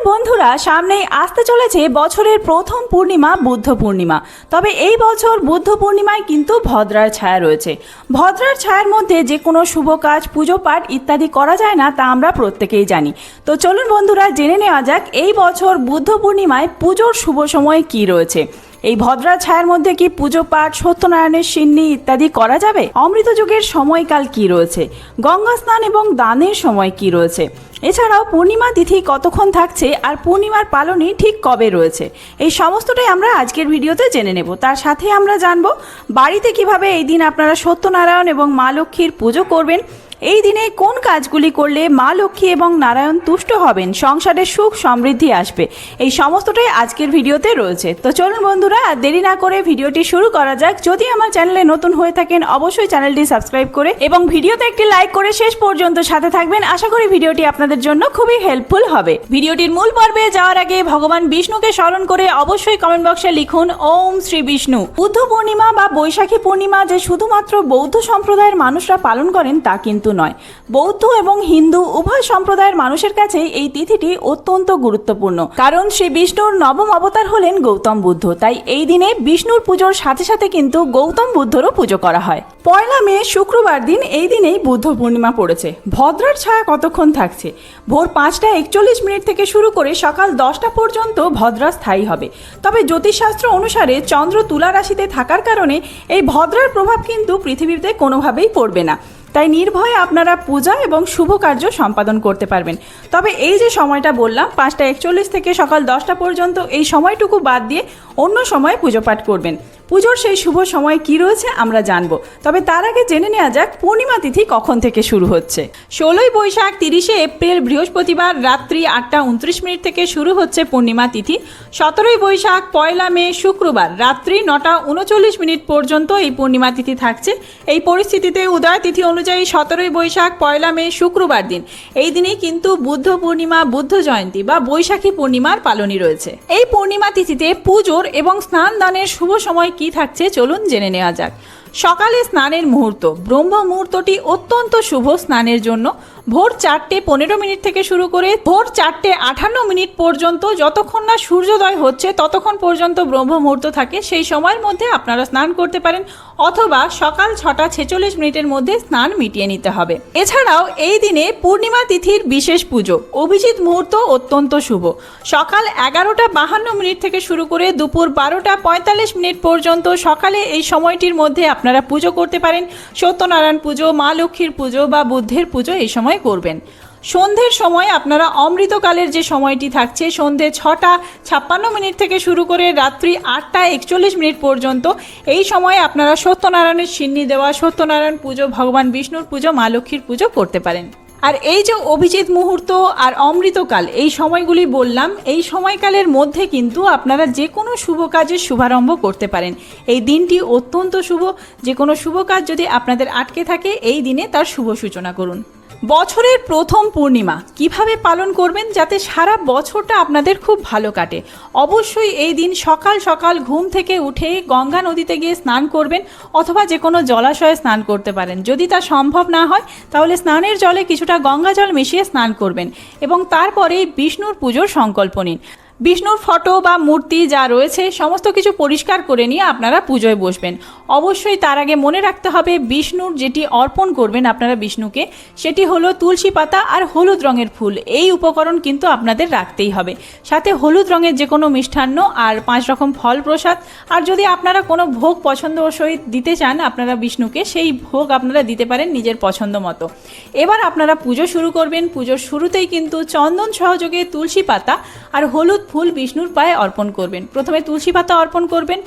বন্ধুরা, সামনেই আসতে চলেছে বছরের প্রথম পূর্ণিমা বুদ্ধ পূর্ণিমা। তবে এই বছর বুদ্ধ পূর্ণিমায় কিন্তু ভদ্রার ছায়া রয়েছে। ভদ্রার ছায়ার মধ্যে যে কোনো শুভ কাজ, পুজো পাঠ ইত্যাদি করা যায় না, তা আমরা প্রত্যেকেই জানি। তো চলুন বন্ধুরা, জেনে নেওয়া যাক এই বছর বুদ্ধ পূর্ণিমায় পুজোর শুভ সময় কী রয়েছে। এই ভদ্রার ছায়ার মধ্যে কি পুজো পাঠ, সত্যনারায়ণের সিন্নি ইত্যাদি করা যাবে? অমৃত যুগের সময়কাল কি রয়েছে? গঙ্গা স্নান এবং দানের সময় কি রয়েছে? এছাড়াও পূর্ণিমা তিথি কতক্ষণ থাকছে আর পূর্ণিমার পালনই ঠিক কবে রয়েছে, এই সমস্তটাই আমরা আজকের ভিডিওতে জেনে নেব। তার সাথে আমরা জানব বাড়িতে কিভাবে এই দিন আপনারা সত্যনারায়ণ এবং মা লক্ষ্মীর পুজো করবেন, এই দিনে কোন কাজগুলি করলে মা লক্ষ্মী এবং নারায়ণ তুষ্ট হবেন, সংসারে সুখ সমৃদ্ধি আসবে, এই সমস্তটাই আজকের ভিডিওতে রয়েছে। তো চলুন বন্ধুরা, আর দেরি না করে ভিডিওটি শুরু করা যাক। যদি আমার চ্যানেলে নতুন হয়ে থাকেন অবশ্যই চ্যানেলটি সাবস্ক্রাইব করে এবং ভিডিওতে একটি লাইক করে শেষ পর্যন্ত সাথে থাকবেন। আশা করি ভিডিওটি আপনাদের জন্য খুবই হেল্পফুল হবে। ভিডিওটির মূল পর্বে যাওয়ার আগে ভগবান বিষ্ণুকে স্মরণ করে অবশ্যই কমেন্ট বক্সে লিখুন ওম শ্রী বিষ্ণু। বুদ্ধ পূর্ণিমা বা বৈশাখী পূর্ণিমা যে শুধুমাত্র বৌদ্ধ সম্প্রদায়ের মানুষরা পালন করেন তা কিন্তু নয়। বৌদ্ধ এবং হিন্দু উভয় সম্প্রদায়ের মানুষের কাছে এই তিথিটি অত্যন্ত গুরুত্বপূর্ণ, কারণ শ্রী বিষ্ণুর নবম অবতার হলেন গৌতম বুদ্ধ। তাই এই দিনে বিষ্ণুর পুজোর সাথে সাথে কিন্তু গৌতম বুদ্ধরও পুজো করা হয়। 1 মে শুক্রবার দিন এই দিনেই বুদ্ধ পূর্ণিমা পড়েছে। ভদ্রার ছায়া কতক্ষণ থাকছে? ভোর 5:41 থেকে শুরু করে সকাল 10টা পর্যন্ত ভদ্রা স্থায়ী হবে। তবে জ্যোতিষশাস্ত্র অনুসারে চন্দ্র তুলা রাশিতে থাকার কারণে এই ভদ্রার প্রভাব কিন্তু পৃথিবীতে কোনোভাবেই পড়বে না। তাই নির্ভয়ে আপনারা পূজা এবং শুভ কার্য সম্পাদন করতে পারবেন। তবে এই যে সময়টা বললাম 5:41 থেকে সকাল 10টা পর্যন্ত, এই সময়টুকু বাদ দিয়ে অন্য সময় পুজো পাঠ করবেন। পুজোর সেই শুভ সময় কি রয়েছে আমরা জানবো। তবে তার আগে জেনে নেওয়া যাক পূর্ণিমা তিথি কখন থেকে শুরু হচ্ছে। 16ই বৈশাখ 30শে এপ্রিল বৃহস্পতিবার রাত্রি 8:29 থেকে শুরু হচ্ছে পূর্ণিমা তিথি। 17ই বৈশাখ 1 মে শুক্রবার রাত্রি 9:39 পর্যন্ত এই পূর্ণিমা তিথি থাকছে। এই পরিস্থিতিতে উদয় তিথি অনুযায়ী 17ই বৈশাখ 1 মে শুক্রবার দিন, এই দিনেই কিন্তু বুদ্ধ পূর্ণিমা, বুদ্ধ জয়ন্তী বা বৈশাখী পূর্ণিমার পালনই রয়েছে। এই পূর্ণিমা তিথিতে পুজোর এবং স্নান দানের শুভ সময় কি থাকছে চলুন জেনে নেওয়া যাক। সকালে স্নানের মুহূর্ত, ব্রহ্ম মুহূর্তটি অত্যন্ত শুভ স্নানের জন্য। ভোর 4:15 থেকে শুরু করে ভোর 4:58 পর্যন্ত, যতক্ষণ না সূর্যোদয় হচ্ছে ততক্ষণ পর্যন্ত ব্রহ্ম মুহূর্ত থাকে। সেই সময়ের মধ্যে আপনারা স্নান করতে পারেন, অথবা সকাল 6:46 মধ্যে স্নান মিটিয়ে নিতে হবে। এছাড়াও এই দিনে পূর্ণিমা তিথির বিশেষ পুজো, অভিজিৎ মুহূর্ত অত্যন্ত শুভ। সকাল 11:52 থেকে শুরু করে দুপুর 12:45 পর্যন্ত সকালে এই সময়টির মধ্যে আপনারা পুজো করতে পারেন। সত্যনারায়ণ পুজো, মা লক্ষ্মীর পুজো বা বুদ্ধের পুজো এই সময় করবেন। সন্ধ্যের সময় আপনারা অমৃতকালের যে সময়টি থাকছে, সন্ধ্যে 6:56 থেকে শুরু করে রাত্রি 8:41 পর্যন্ত, এই সময়ে আপনারা সত্যনারায়ণের সিন্নি দেওয়া, সত্যনারায়ণ পুজো, ভগবান বিষ্ণুর পুজো, মা লক্ষ্মীর পুজো করতে পারেন। আর এই যে অভিজিৎ মুহূর্ত আর অমৃতকাল, এই সময়গুলি বললাম, এই সময়কালের মধ্যে কিন্তু আপনারা যে কোনো শুভ কাজের শুভারম্ভ করতে পারেন। এই দিনটি অত্যন্ত শুভ। যে কোনো শুভ কাজ যদি আপনাদের আটকে থাকে, এই দিনে তার শুভ সূচনা করুন। বছরের প্রথম পূর্ণিমা কিভাবে পালন করবেন যাতে সারা বছরটা আপনাদের খুব ভালো কাটে? অবশ্যই এই দিন সকাল সকাল ঘুম থেকে উঠে গঙ্গা নদীতে গিয়ে স্নান করবেন, অথবা যে কোনো জলাশয়ে স্নান করতে পারেন। যদি তা সম্ভব না হয় তাহলে স্নানের জলে কিছুটা গঙ্গা জল মিশিয়ে স্নান করবেন এবং তারপরে বিষ্ণুর পুজোর সংকল্প নিন। বিষ্ণুর ফটো বা মূর্তি যা রয়েছে সমস্ত কিছু পরিষ্কার করে নিয়ে আপনারা পুজোয় বসবেন। অবশ্যই তার আগে মনে রাখতে হবে বিষ্ণুর যেটি অর্পণ করবেন আপনারা বিষ্ণুকে, সেটি হলো তুলসী পাতা আর হলুদ রঙের ফুল। এই উপকরণ কিন্তু আপনাদের রাখতেই হবে। সাথে হলুদ রঙের যে কোনো মিষ্টান্ন আর 5 রকম ফল প্রসাদ। আর যদি আপনারা কোনো ভোগ পছন্দ সহিত দিতে চান আপনারা বিষ্ণুকে, সেই ভোগ আপনারা দিতে পারেন নিজের পছন্দ মতো। এবার আপনারা পুজো শুরু করবেন। পুজোর শুরুতেই কিন্তু চন্দন সহযোগে তুলসী পাতা আর হলুদ ফুল বিষ্ণুর পায়ে অর্পণ করবেন। প্রথমে তুলসী পাতা অর্পণ করবেন,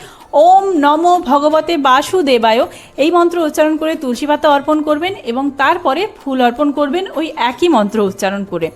ওম নমো ভগবতে বাসুদেবায় এই মন্ত্র উচ্চারণ করে তুলসী পাতা অর্পণ করবেন এবং তারপরে ফুল অর্পণ করবেন ওই একই মন্ত্র উচ্চারণ করে।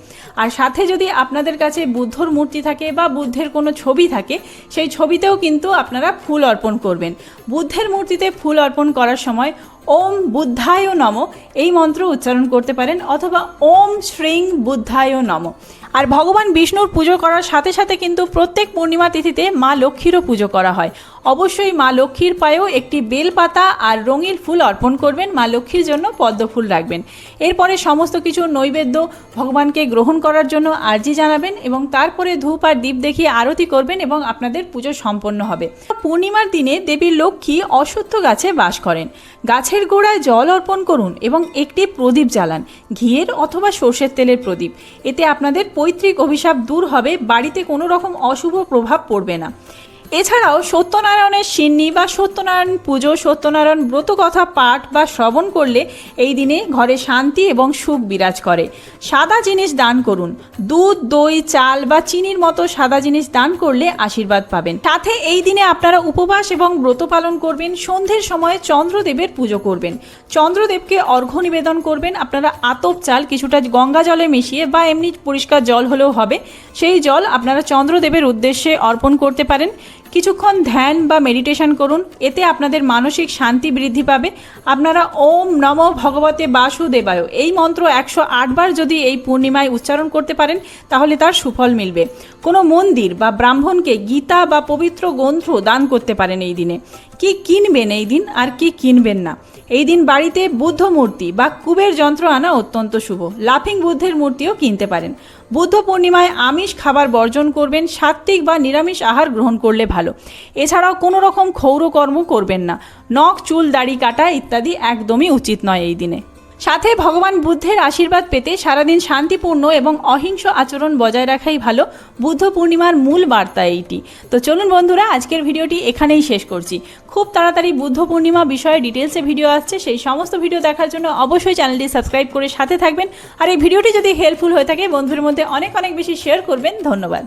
আর সাথে যদি আপনাদের কাছে বুদ্ধর মূর্তি থাকে বা বুদ্ধের কোনো ছবি থাকে, সেই ছবিতেও কিন্তু আপনারা ফুল অর্পণ করবেন। বুদ্ধের মূর্তিতে ফুল অর্পণ করার সময় ওম বুদ্ধায় নমঃ এই মন্ত্র উচ্চারণ করতে পারেন, অথবা ওম শ্রীং বুদ্ধায় নমঃ। আর ভগবান বিষ্ণুর পুজো করার সাথে সাথে কিন্তু প্রত্যেক পূর্ণিমা তিথিতে মা লক্ষ্মীরও পুজো করা হয়। অবশ্যই মা লক্ষ্মীর পায়েও একটি বেলপাতা আর রঙিন ফুল অর্পণ করবেন, মা লক্ষ্মীর জন্য পদ্ম ফুল রাখবেন। এরপরে সমস্ত কিছু নৈবেদ্য ভগবানকে গ্রহণ করার জন্য আর্জি জানাবেন এবং তারপরে ধূপ আর দীপ দেখিয়ে আরতি করবেন এবং আপনাদের পুজো সম্পন্ন হবে। পূর্ণিমার দিনে দেবী লক্ষ্মী অশ্বত্থ গাছে বাস করেন। গাছের গোড়ায় জল অর্পণ করুন এবং একটি প্রদীপ জ্বালান, ঘিয়ের অথবা সর্ষের তেলের প্রদীপ। এতে আপনাদের পৈতৃক অভিশাপ দূর হবে, বাড়িতে কোনো রকম অশুভ প্রভাব পড়বে না। এছাড়াও সত্যনারায়ণের সিন্নি বা সত্যনারায়ণ পুজো, সত্যনারায়ণ ব্রত কথা পাঠ বা শ্রবণ করলে এই দিনে ঘরে শান্তি এবং সুখ বিরাজ করে। সাদা জিনিস দান করুন, দুধ, দই, চাল বা চিনির মতো সাদা জিনিস দান করলে আশীর্বাদ পাবেন। সাথে এই দিনে আপনারা উপবাস এবং ব্রত পালন করবেন। সন্ধ্যের সময় চন্দ্রদেবের পুজো করবেন, চন্দ্রদেবকে অর্ঘ্য নিবেদন করবেন। আপনারা আতপ চাল কিছুটা গঙ্গা জলে মিশিয়ে বা এমনি পরিষ্কার জল হলেও হবে, সেই জল আপনারা চন্দ্রদেবের উদ্দেশ্যে অর্পণ করতে পারেন। কিছুক্ষণ ধ্যান বা মেডিটেশন করুন, এতে আপনাদের মানসিক শান্তি বৃদ্ধি পাবে। আপনারা ওম নমঃ ভগবতে বাসুদেবায় এই মন্ত্র 108 বার যদি এই পূর্ণিমায় উচ্চারণ করতে পারেন তাহলে তার সুফল মিলবে। কোনো মন্দির বা ব্রাহ্মণকে গীতা বা পবিত্র গ্রন্থ দান করতে পারেন এই দিনে। কি কিনবেন এই দিন আর কি কিনবেন না, এই দিন বাড়িতে বুদ্ধ মূর্তি বা কুবের যন্ত্র আনা অত্যন্ত শুভ। লাফিং বুদ্ধের মূর্তিও কিনতে পারেন। বুদ্ধ পূর্ণিমায় আমিষ খাবার বর্জন করবেন, সাত্ত্বিক বা নিরামিষ আহার গ্রহণ করলে ভালো। এছাড়াও কোনো রকম ক্ষৌরকর্ম করবেন না, নখ, চুল, দাড়ি কাটা ইত্যাদি একদমই উচিত নয় এই দিনে। সাথে ভগবান বুদ্ধের আশীর্বাদ পেতে সারাদিন শান্তিপূর্ণ এবং অহিংস আচরণ বজায় রাখাই ভালো। বুদ্ধ পূর্ণিমার মূল বার্তা এইটি। তো চলুন বন্ধুরা, আজকের ভিডিওটি এখানেই শেষ করছি। খুব তাড়াতাড়ি বুদ্ধ পূর্ণিমা বিষয়ে ডিটেলসে ভিডিও আসছে, সেই সমস্ত ভিডিও দেখার জন্য অবশ্যই চ্যানেলটি সাবস্ক্রাইব করে সাথে থাকবেন। আর এই ভিডিওটি যদি হেল্পফুল হয়ে থাকে বন্ধুদের মধ্যে অনেক অনেক বেশি শেয়ার করবেন। ধন্যবাদ।